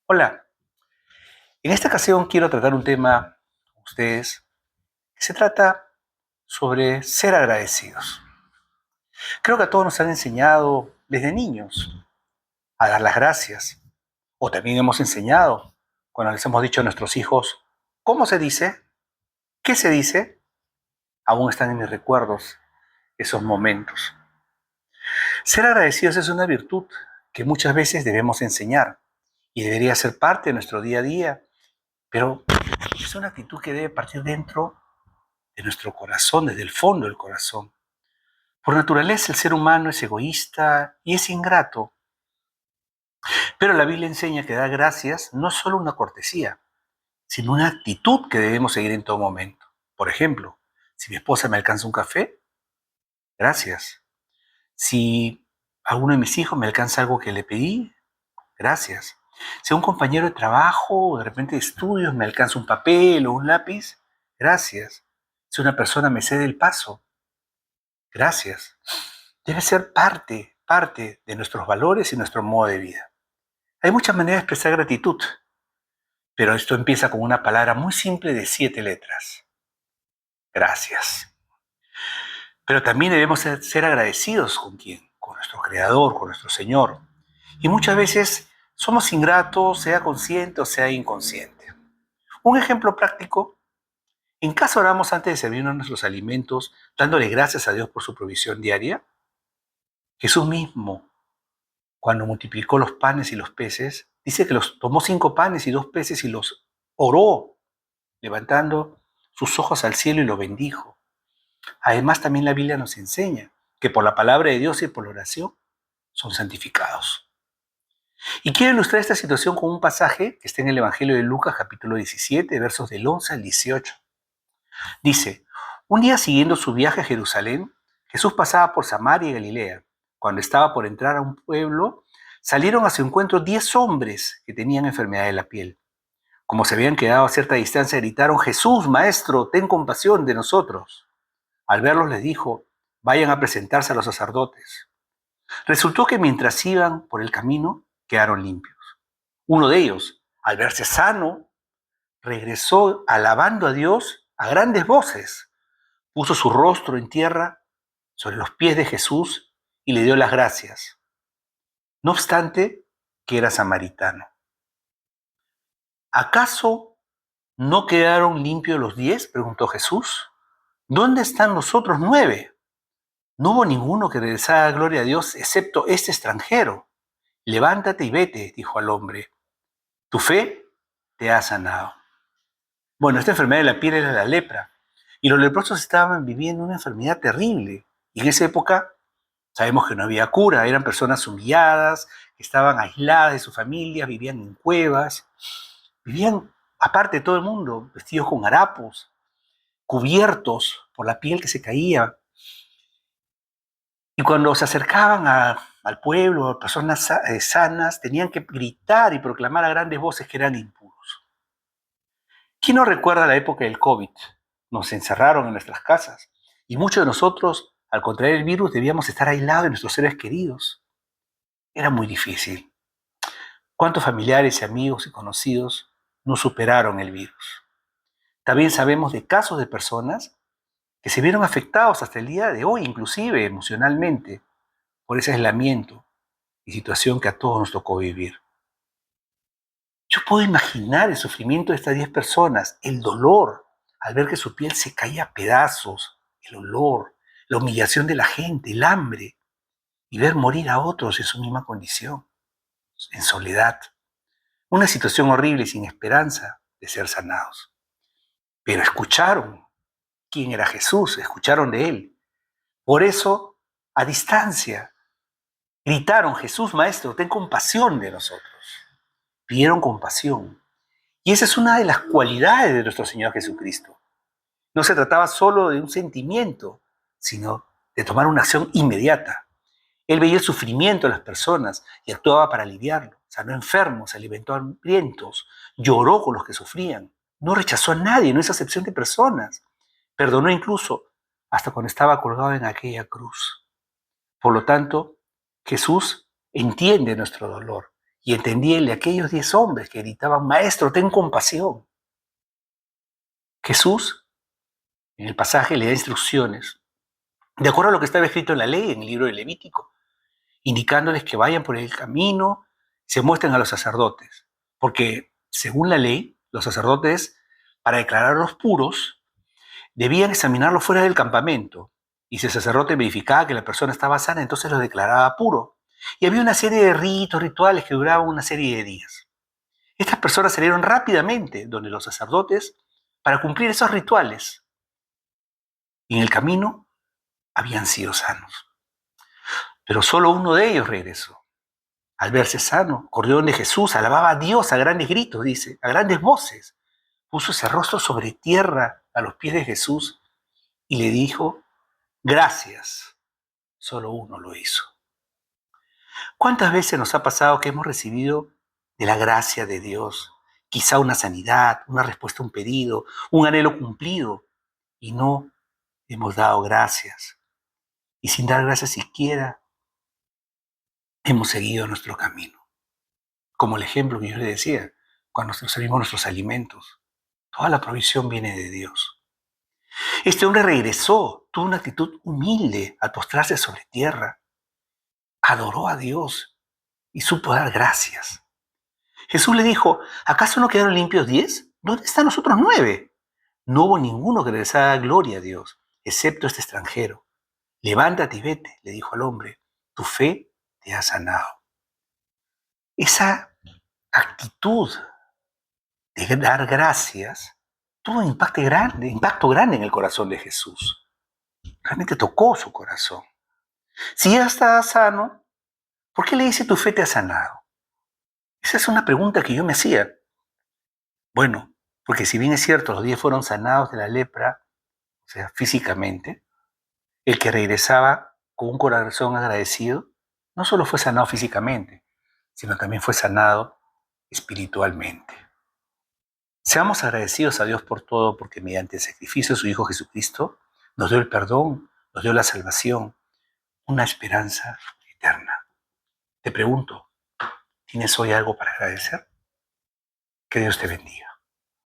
Hola, en esta ocasión quiero tratar un tema con ustedes que se trata sobre ser agradecidos. Creo que a todos nos han enseñado desde niños a dar las gracias, o también hemos enseñado cuando les hemos dicho a nuestros hijos cómo se dice, qué se dice, aún están en mis recuerdos esos momentos. Ser agradecidos es una virtud que muchas veces debemos enseñar y debería ser parte de nuestro día a día, pero es una actitud que debe partir dentro de nuestro corazón, desde el fondo del corazón. Por naturaleza el ser humano es egoísta y es ingrato, pero la Biblia enseña que dar gracias no es solo una cortesía, sino una actitud que debemos seguir en todo momento. Por ejemplo, si mi esposa me alcanza un café, gracias. Si alguno de mis hijos me alcanza algo que le pedí, gracias. Si un compañero de trabajo o de repente de estudios me alcanza un papel o un lápiz, gracias. Si una persona me cede el paso, gracias. Debe ser parte de nuestros valores y nuestro modo de vida. Hay muchas maneras de expresar gratitud, pero esto empieza con una palabra muy simple de 7 letras. Gracias. Pero también debemos ser agradecidos con quién, con nuestro Creador, con nuestro Señor. Y muchas veces somos ingratos, sea consciente o sea inconsciente. Un ejemplo práctico, ¿en casa oramos antes de servirnos nuestros alimentos, dándole gracias a Dios por su provisión diaria? Jesús mismo, cuando multiplicó los panes y los peces, dice que los tomó 5 panes y 2 peces y los oró, levantando sus ojos al cielo y lo bendijo. Además, también la Biblia nos enseña que por la palabra de Dios y por la oración son santificados. Y quiero ilustrar esta situación con un pasaje que está en el Evangelio de Lucas, capítulo 17, versos del 11 al 18. Dice, un día siguiendo su viaje a Jerusalén, Jesús pasaba por Samaria y Galilea. Cuando estaba por entrar a un pueblo, salieron a su encuentro 10 hombres que tenían enfermedad de la piel. Como se habían quedado a cierta distancia, gritaron, Jesús, Maestro, ten compasión de nosotros. Al verlos les dijo, vayan a presentarse a los sacerdotes. Resultó que mientras iban por el camino, quedaron limpios. Uno de ellos, al verse sano, regresó alabando a Dios a grandes voces. Puso su rostro en tierra sobre los pies de Jesús y le dio las gracias, no obstante que era samaritano. ¿Acaso no quedaron limpios los 10? Preguntó Jesús. ¿Dónde están los otros 9? No hubo ninguno que regresara a gloria a Dios excepto este extranjero. Levántate y vete, dijo al hombre. Tu fe te ha sanado. Bueno, esta enfermedad de la piel era la lepra, y los leprosos estaban viviendo una enfermedad terrible. Y en esa época sabemos que no había cura, eran personas humilladas, que estaban aisladas de su familia, vivían en cuevas, vivían aparte de todo el mundo, vestidos con harapos, cubiertos por la piel que se caía. Y cuando se acercaban al pueblo, a personas sanas, tenían que gritar y proclamar a grandes voces que eran impuros. ¿Quién no recuerda la época del COVID? Nos encerraron en nuestras casas y muchos de nosotros, al contraer el virus, debíamos estar aislados de nuestros seres queridos. Era muy difícil. ¿Cuántos familiares y amigos y conocidos no superaron el virus? También sabemos de casos de personas que se vieron afectados hasta el día de hoy, inclusive emocionalmente, por ese aislamiento y situación que a todos nos tocó vivir. Yo puedo imaginar el sufrimiento de estas 10 personas, el dolor al ver que su piel se caía a pedazos, el olor, la humillación de la gente, el hambre, y ver morir a otros en su misma condición, en soledad. Una situación horrible y sin esperanza de ser sanados. Pero escucharon quién era Jesús, escucharon de él. Por eso, a distancia, gritaron, Jesús, Maestro, ten compasión de nosotros. Pidieron compasión. Y esa es una de las cualidades de nuestro Señor Jesucristo. No se trataba solo de un sentimiento, sino de tomar una acción inmediata. Él veía el sufrimiento de las personas y actuaba para aliviarlo. Sanó enfermos, alimentó a hambrientos, lloró con los que sufrían. No rechazó a nadie, no hizo acepción de personas. Perdonó incluso hasta cuando estaba colgado en aquella cruz. Por lo tanto, Jesús entiende nuestro dolor y entendía el de aquellos 10 hombres que gritaban, Maestro, ten compasión. Jesús, en el pasaje, le da instrucciones, de acuerdo a lo que estaba escrito en la ley, en el libro de Levítico, indicándoles que vayan por el camino, se muestren a los sacerdotes, porque según la ley, los sacerdotes, para declararlos puros, debían examinarlos fuera del campamento, y si el sacerdote verificaba que la persona estaba sana, entonces lo declaraba puro. Y había una serie de ritos, rituales que duraban una serie de días. Estas personas salieron rápidamente donde los sacerdotes para cumplir esos rituales, y en el camino habían sido sanos. Pero solo uno de ellos regresó. Al verse sano, corrió donde Jesús, alababa a Dios a grandes gritos, dice, a grandes voces. Puso ese rostro sobre tierra a los pies de Jesús y le dijo, gracias. Solo uno lo hizo. ¿Cuántas veces nos ha pasado que hemos recibido de la gracia de Dios quizá una sanidad, una respuesta a un pedido, un anhelo cumplido, y no hemos dado gracias? Y sin dar gracias siquiera, hemos seguido nuestro camino. Como el ejemplo que yo le decía, cuando servimos nuestros alimentos, toda la provisión viene de Dios. Este hombre regresó, tuvo una actitud humilde al postrarse sobre tierra, adoró a Dios y supo dar gracias. Jesús le dijo, ¿acaso no quedaron limpios 10? ¿Dónde están los otros 9? No hubo ninguno que regresara gloria a Dios, excepto este extranjero. Levántate y vete, le dijo al hombre, tu fe te ha sanado. Esa actitud de dar gracias tuvo un impacto grande en el corazón de Jesús. Realmente tocó su corazón. Si ya estaba sano, ¿por qué le dice tu fe te ha sanado? Esa es una pregunta que yo me hacía. Bueno, porque si bien es cierto, los 10 fueron sanados de la lepra, o sea, físicamente, el que regresaba con un corazón agradecido, no solo fue sanado físicamente, sino también fue sanado espiritualmente. Seamos agradecidos a Dios por todo, porque mediante el sacrificio de su Hijo Jesucristo, nos dio el perdón, nos dio la salvación, una esperanza eterna. Te pregunto, ¿tienes hoy algo para agradecer? Que Dios te bendiga.